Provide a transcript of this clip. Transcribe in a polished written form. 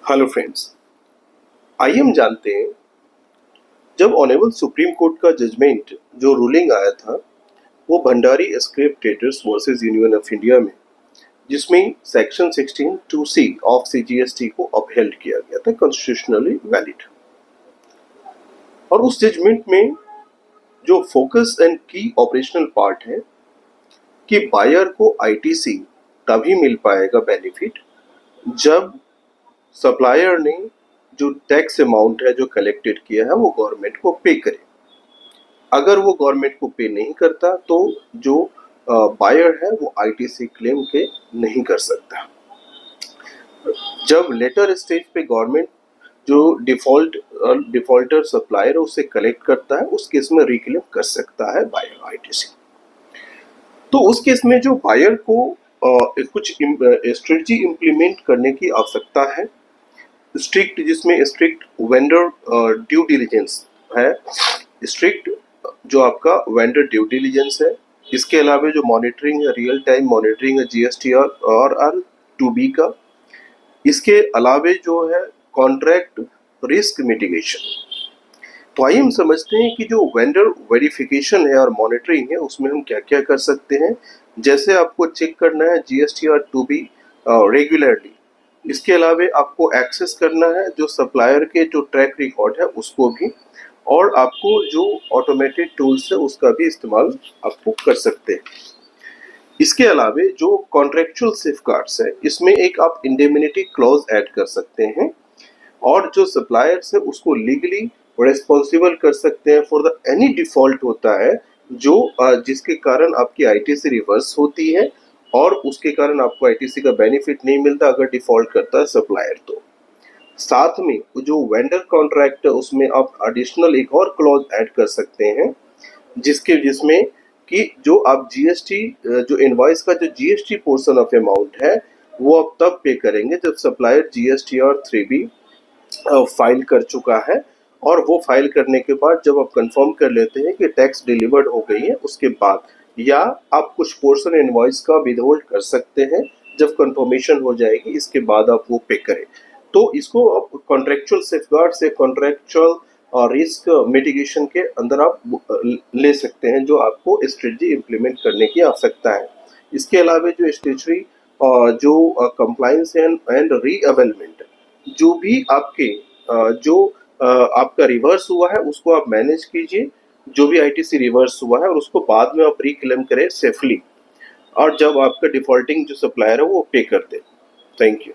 Hello friends, आइए हम जानते हैं जब ऑनरेबल सुप्रीम कोर्ट का जजमेंट जो रूलिंग आया था वो Bhandari scrap traders versus union of India में, जिसमें सेक्शन 16 2C ऑफ CGST को अपहेल्ड किया गया था कॉन्स्टिट्यूशनली वैलिड। और उस जजमेंट में जो फोकस एंड की ऑपरेशनल पार्ट है कि बायर को ITC तभी मिल पाएगा बेनिफिट जब सप्लायर ने जो टैक्स अमाउंट है जो कलेक्टेड किया है वो गवर्नमेंट को पे करे। अगर वो गवर्नमेंट को पे नहीं करता तो जो बायर है वो ITC क्लेम के नहीं कर सकता। जब लेटर स्टेज पे गवर्नमेंट जो डिफॉल्टर सप्लायर है उससे कलेक्ट करता है, उस केस में रिक्लेम कर सकता है बायर ITC। तो उस केस में जो बायर को कुछ स्ट्रेटजी इम्प्लीमेंट करने की आवश्यकता है, स्ट्रिक्ट, जिसमें स्ट्रिक्ट वेंडर ड्यू डिलिजेंस है, स्ट्रिक्ट जो आपका वेंडर ड्यू डिलिजेंस है। इसके अलावा जो मॉनिटरिंग है, रियल टाइम मॉनिटरिंग है GSTR और R2B का। इसके अलावा जो है कॉन्ट्रैक्ट रिस्क मिटिगेशन। तो आइए हम समझते हैं कि जो वेंडर वेरिफिकेशन है और मॉनिटरिंग है उसमें हम क्या क्या कर सकते हैं। जैसे आपको चेक करना है GSTR 2B रेगुलरली। इसके अलावा आपको एक्सेस करना है जो सप्लायर के जो ट्रैक रिकॉर्ड है उसको भी, और आपको जो ऑटोमेटेड टूल्स है उसका भी इस्तेमाल आपको कर सकते हैं। इसके अलावा जो कॉन्ट्रेक्चुअल सेफगार्ड्स है इसमें एक आप इंडेमिनिटी क्लॉज ऐड कर सकते हैं और जो सप्लायर्स है उसको लीगली रिस्पॉन्सिबल कर सकते हैं फॉर द एनी डिफॉल्ट होता है जो जिसके कारण आपकी ITC रिवर्स होती है और उसके कारण आपको ITC का बेनिफिट नहीं मिलता अगर डिफॉल्ट करता है सप्लायर। तो साथ में जो वेंडर कॉन्ट्रैक्ट है उसमें आप एडिशनल एक और क्लॉज ऐड कर सकते हैं जिसमें कि जो आप GST जो इनवॉइस का जो GST पोर्शन ऑफ अमाउंट है वो आप तब पे करेंगे जब सप्लायर GST और 3B फाइल कर चुका है, और वो फाइल करने के बाद जब आप कंफर्म कर लेते हैं कि टैक्स डिलीवर्ड हो गई है उसके बाद, या आप कुछ पोर्शन इनवॉइस का विदहोल्ड कर सकते हैं जब कंफर्मेशन हो जाएगी, इसके बाद आप वो पे करें। तो इसको आप कॉन्ट्रेक्चुअल सेफगार्ड से कॉन्ट्रेक्चुअल और रिस्क मिटिगेशन के अंदर आप ले सकते हैं जो आपको स्ट्रेटजी इम्प्लीमेंट करने की आवश्यकता है। इसके अलावा जो स्टेचुरी जो कंप्लायंस एंड रीअवेलमेंट, जो भी आपके जो आपका रिवर्स हुआ है उसको आप मैनेज कीजिए, जो भी ITC रिवर्स हुआ है, और उसको बाद में आप रिक्लेम करें सेफली, और जब आपका डिफॉल्टिंग जो सप्लायर है वो पे कर दे। Thank you.